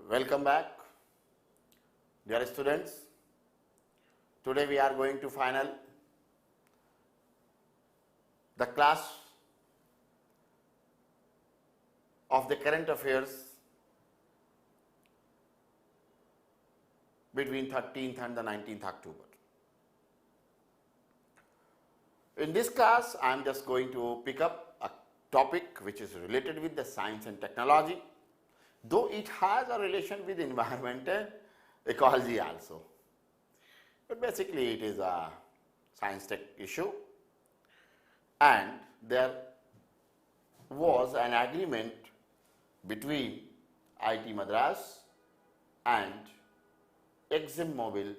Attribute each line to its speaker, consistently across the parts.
Speaker 1: Welcome back, dear students. Today we are going to final the class of the current affairs between 13th and the 19th October. In this class, I am just going to pick up a topic which is related with the science and technology, though it has a relation with environment and ecology also. But basically it is a science tech issue, and there was an agreement between IIT Madras and ExxonMobil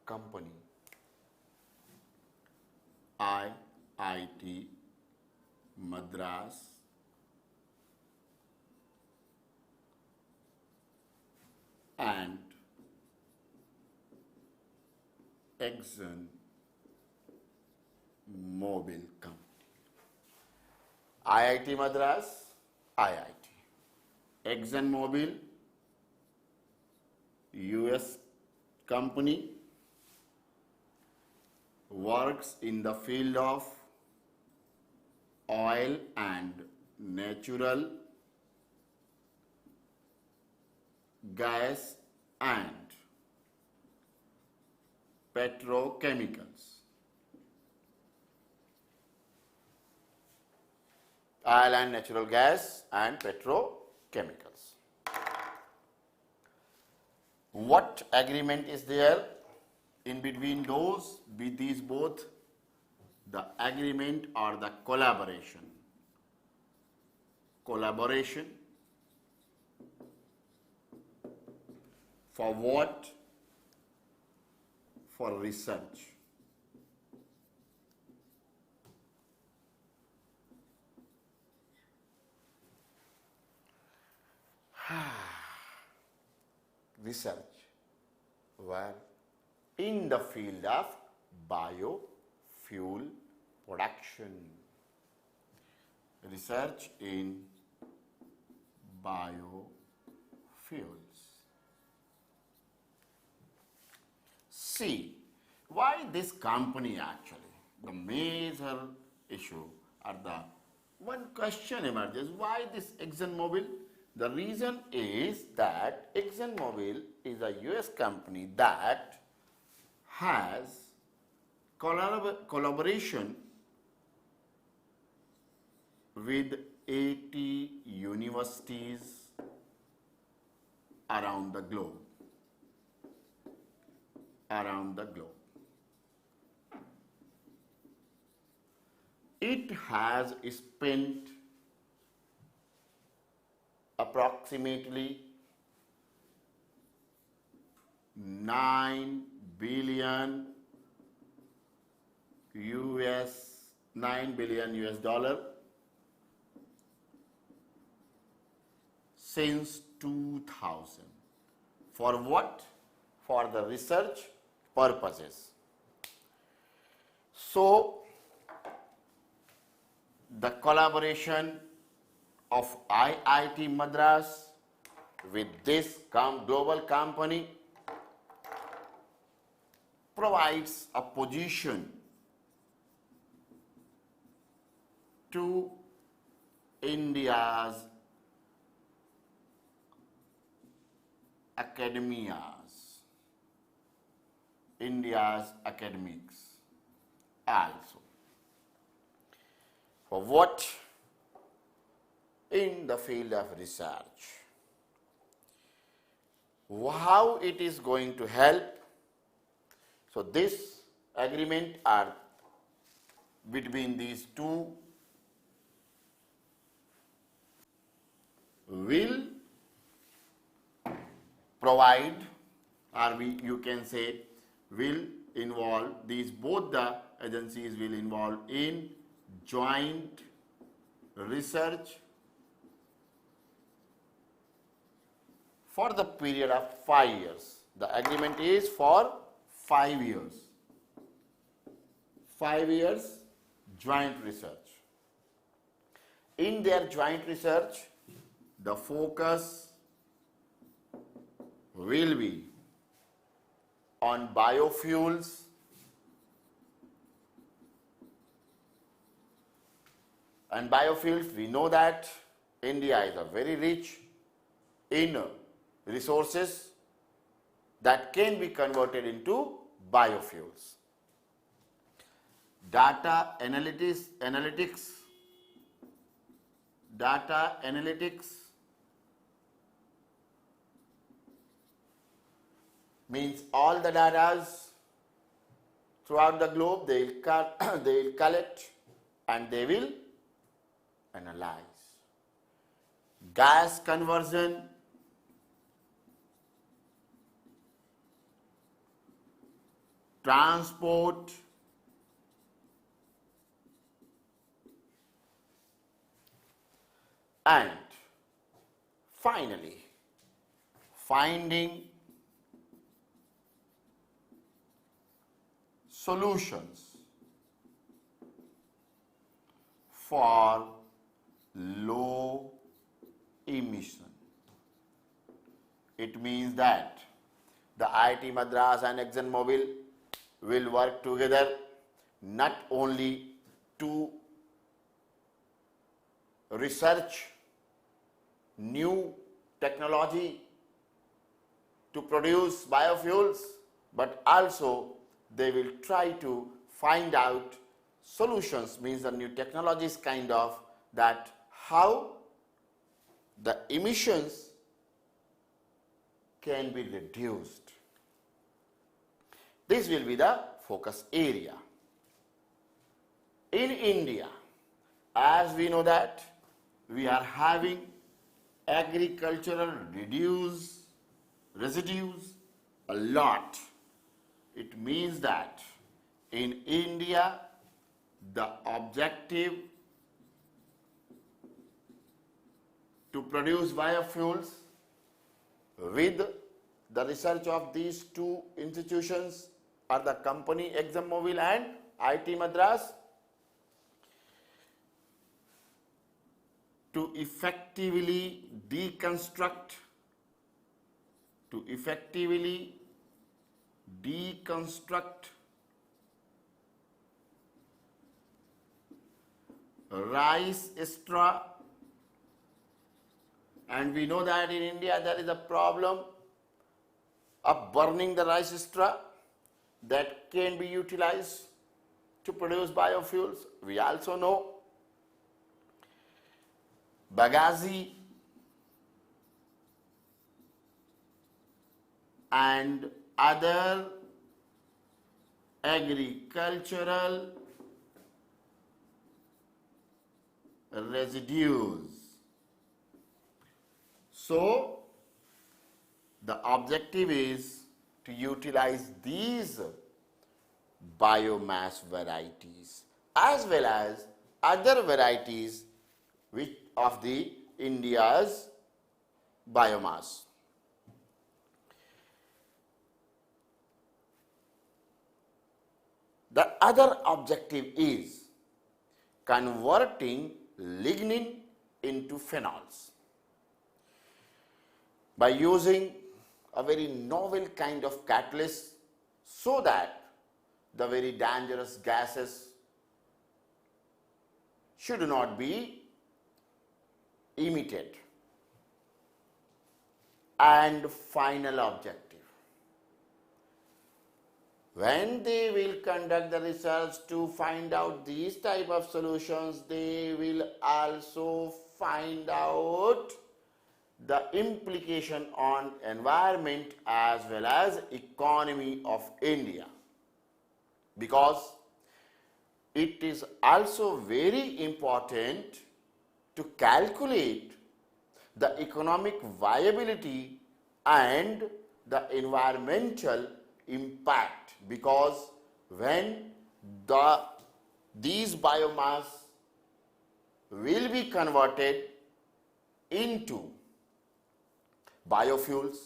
Speaker 1: company. IIT Madras and ExxonMobil company. IIT Madras, IIT. ExxonMobil, US company, works in the field of oil and natural gas and petrochemicals. Oil and natural gas and petrochemicals. What agreement is there in between those, with these both? The agreement or the collaboration. Collaboration for what? For research. Research where in the field of biofuel production. Research in biofuels. See, why this company actually? The major issue or the one question emerges, why this ExxonMobil? The reason is that ExxonMobil is a US company that has collaboration with 80 universities around the globe. It has spent approximately 9 billion US dollar since 2000. For what? For the research purposes. So the collaboration of IIT Madras with this global company provides a position to India's academics also. For what? In the field of research. How it is going to help? So this agreement are between these two will provide, or you can say will involve, these both the agencies will involve in joint research for the period of 5 years. The agreement is for 5 years. 5 years joint research. In their joint research, the focus will be on biofuels, and biofuels, we know that India is a very rich in resources that can be converted into biofuels. Data analytics means all the data throughout the globe they will collect and they will analyze. Gas conversion, transport, and finally finding solutions for low emission. It means that the IIT Madras and ExxonMobil will work together not only to research new technology to produce biofuels, but also they will try to find out solutions, means the new technologies kind of, that how the emissions can be reduced. This will be the focus area. In India, as we know that we are having agricultural residues a lot. It means that in India, the objective to produce biofuels with the research of these two institutions are the company ExxonMobil and IIT Madras, to effectively deconstruct rice straw, and we know that in India there is a problem of burning the rice straw that can be utilized to produce biofuels. We also know bagasse and other agricultural residues. So the objective is to utilize these biomass varieties as well as other varieties which of the India's biomass. The other objective is converting lignin into phenols by using a very novel kind of catalyst so that the very dangerous gases should not be emitted. And final objective, when they will conduct the research to find out these type of solutions, they will also find out the implication on environment as well as economy of India, because it is also very important to calculate the economic viability and the environmental impact, because when these biomass will be converted into biofuels,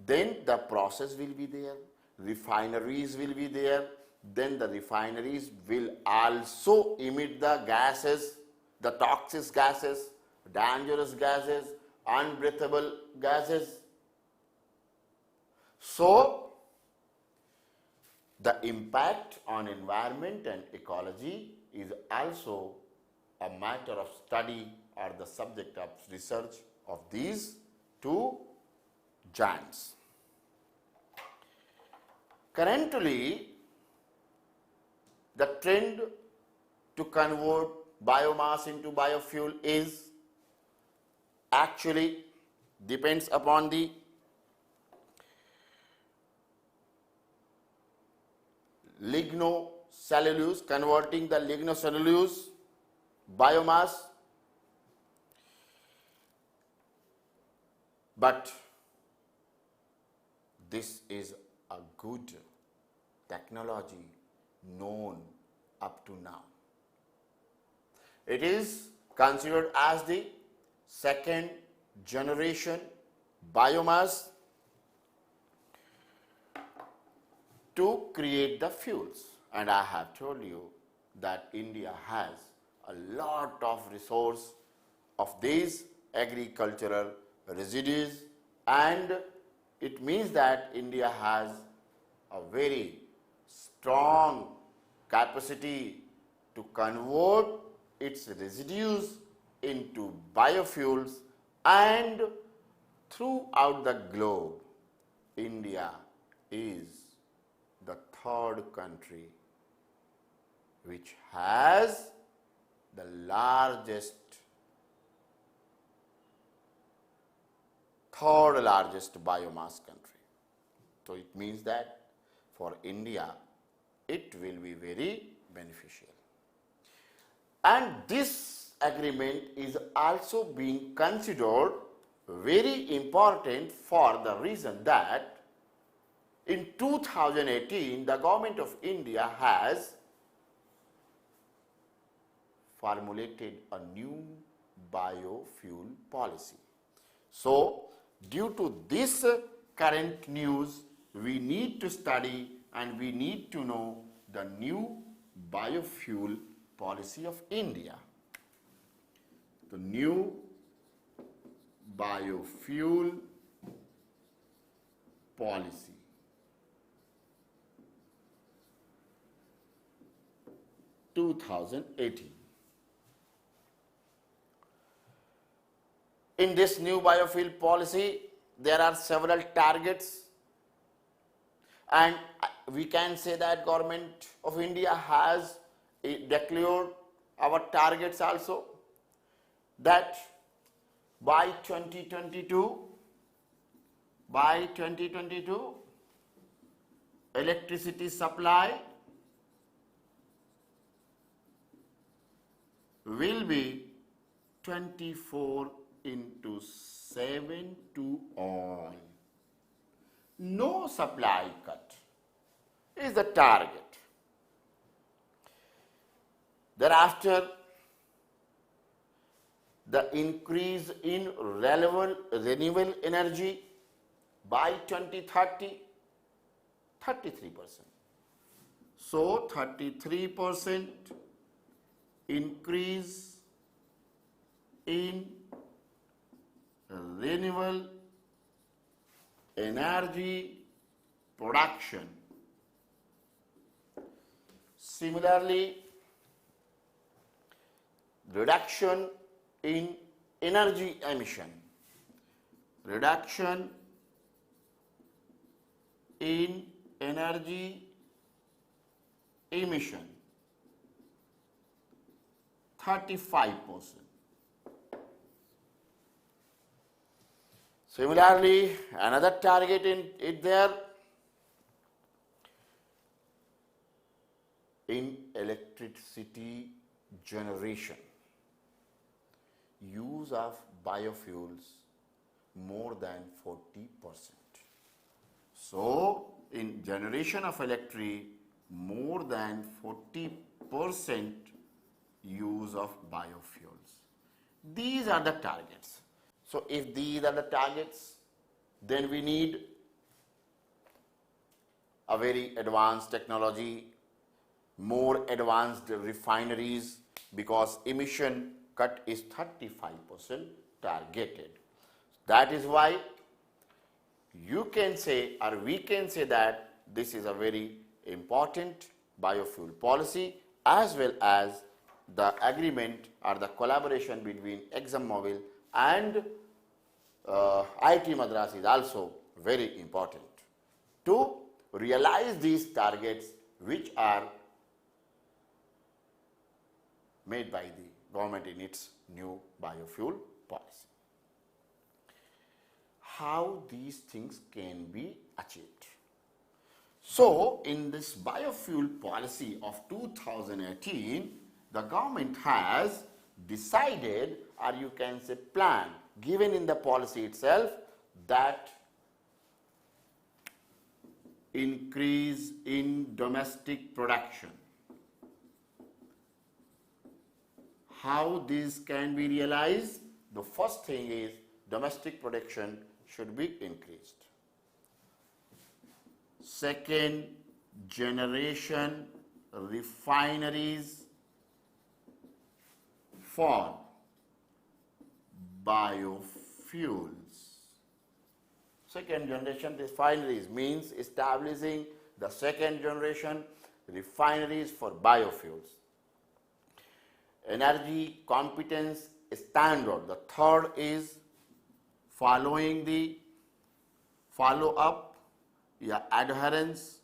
Speaker 1: then the process will be there, refineries will be there, then the refineries will also emit the gases, the toxic gases, dangerous gases, unbreathable gases. So, the impact on environment and ecology is also a matter of study or the subject of research of these two giants. Currently, the trend to convert biomass into biofuel is actually depends upon the lignocellulose, converting the lignocellulose biomass, but this is a good technology known up to now. It is considered as the second generation biomass to create the fuels. And I have told you that India has a lot of resource of these agricultural residues, and it means that India has a very strong capacity to convert its residues into biofuels, and throughout the globe, India is the third country which has the third largest biomass country. So it means that for India, it will be very beneficial. And this agreement is also being considered very important for the reason that in 2018, the government of India has formulated a new biofuel policy. So, due to this current news, we need to study and we need to know the new biofuel policy of India. The new biofuel policy. (2018). In this new biofuel policy, there are several targets, and we can say that Government of India has declared our targets also, that by 2022, electricity supply will be 24/7 to all. No supply cut is the target. Thereafter, the increase in renewable energy by 2030, 33%. So 33% increase in renewable energy production. Similarly, reduction in energy emission. Reduction in energy emission 35%. Similarly, another target is there in electricity generation. Use of biofuels more than 40%. So, in generation of electricity, more than 40% use of biofuels. These are the targets. So, if these are the targets, then we need a very advanced technology, more advanced refineries, because emission cut is 35% targeted. That is why you can say or we can say that this is a very important biofuel policy, as well as the agreement or the collaboration between ExxonMobil and IIT Madras is also very important to realize these targets which are made by the government in its new biofuel policy. How these things can be achieved? So, in this biofuel policy of 2018, the government has decided, or you can say plan, given in the policy itself, that increase in domestic production. How this can be realized? The first thing is domestic production should be increased. Second, generation refineries for biofuels. Second generation refineries means establishing the second generation refineries for biofuels. Energy competence standard. The third is following the follow-up, adherence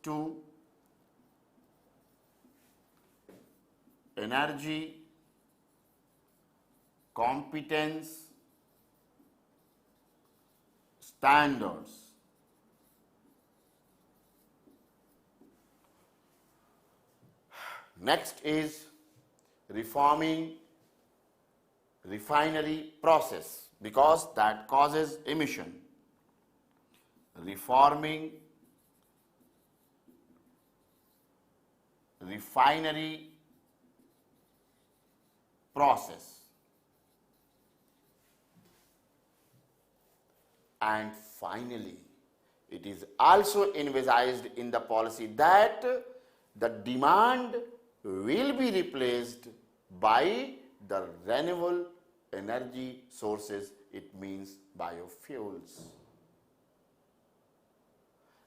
Speaker 1: to energy competence standards. Next is reforming refinery process, because that causes emission. Reforming refinery process. And finally, it is also envisaged in the policy that the demand will be replaced by the renewable energy sources. It means biofuels.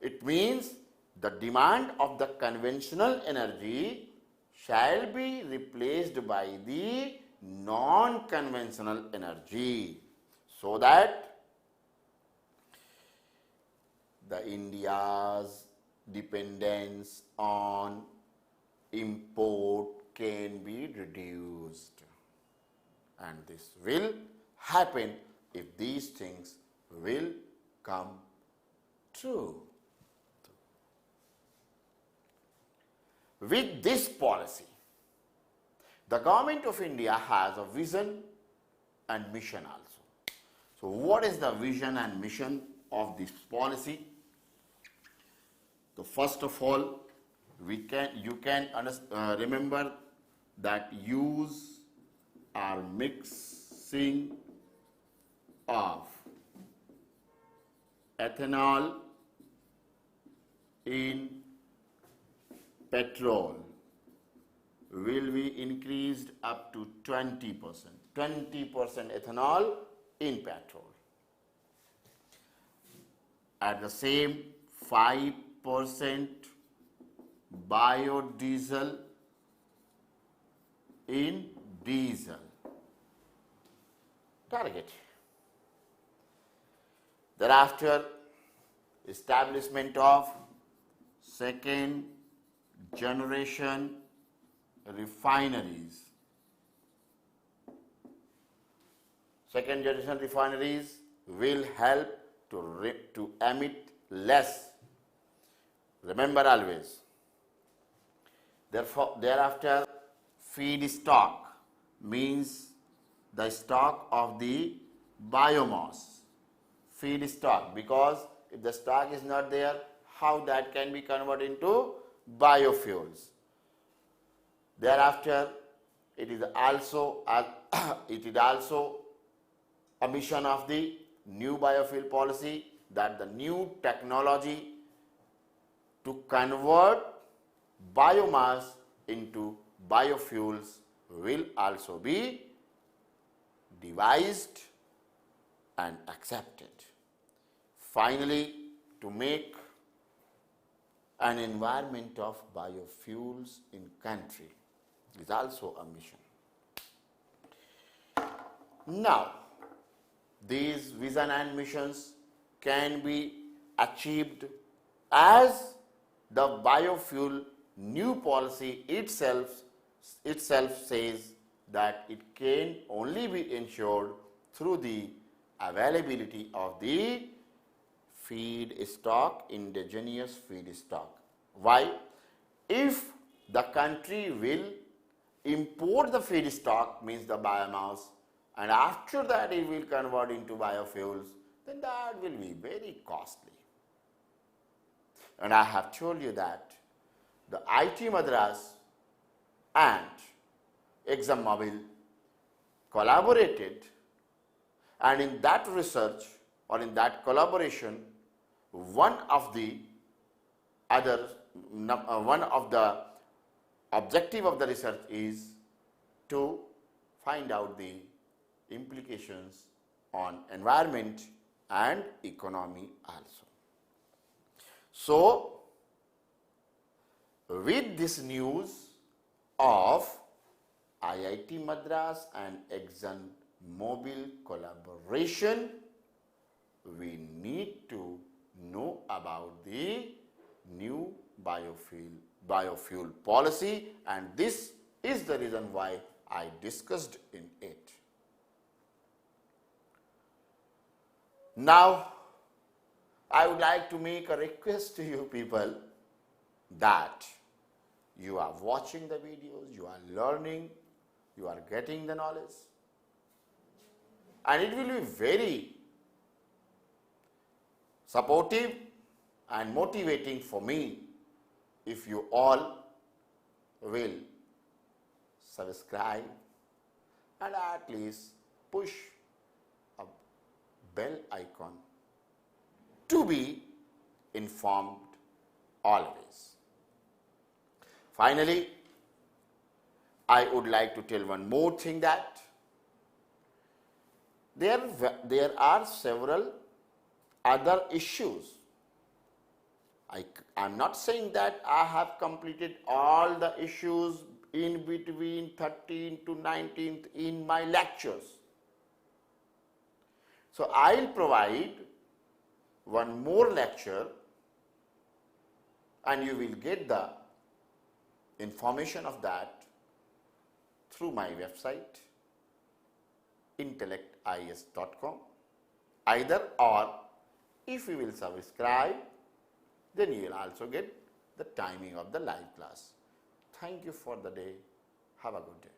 Speaker 1: It means the demand of the conventional energy shall be replaced by the non-conventional energy, so that the India's dependence on import can be reduced. And this will happen if these things will come true. With this policy, the government of India has a vision and mission also. So what is the vision and mission of this policy? So first of all, you can remember that use or mixing of ethanol in petrol will be increased up to 20%. 20% ethanol in petrol. At the same 5% biodiesel in diesel. Target. Thereafter, establishment of second generation refineries. Second generation refineries will help to emit less. Remember always. Therefore, thereafter, feedstock means the stock of the biomass. Feedstock, because if the stock is not there, how that can be converted into biofuels. Thereafter, it is also a mission of the new biofuel policy that the new technology to convert biomass into biofuels will also be devised and accepted. Finally, to make an environment of biofuels in country is also a mission. Now, these vision and missions can be achieved as the biofuel new policy itself says that it can only be ensured through the availability of the feedstock, indigenous feedstock. Why? If the country will import the feedstock, means the biomass, and after that it will convert into biofuels, then that will be very costly. And I have told you that the IT Madras and ExxonMobil collaborated, and in that research or in that collaboration, one of the objective of the research is to find out the implications on environment and economy also. So, with this news of IIT Madras and ExxonMobil collaboration, we need to know about the new biofuel policy, and this is the reason why I discussed in it. Now, I would like to make a request to you people that you are watching the videos, you are learning, you are getting the knowledge, and it will be very supportive and motivating for me if you all will subscribe and at least push a bell icon to be informed always. Finally, I would like to tell one more thing, that there are several other issues. I am not saying that I have completed all the issues in between 13th to 19th in my lectures. So, I will provide one more lecture and you will get the information of that through my website intellectis.com. Either or, if you will subscribe, then you will also get the timing of the live class. Thank you for the day. Have a good day.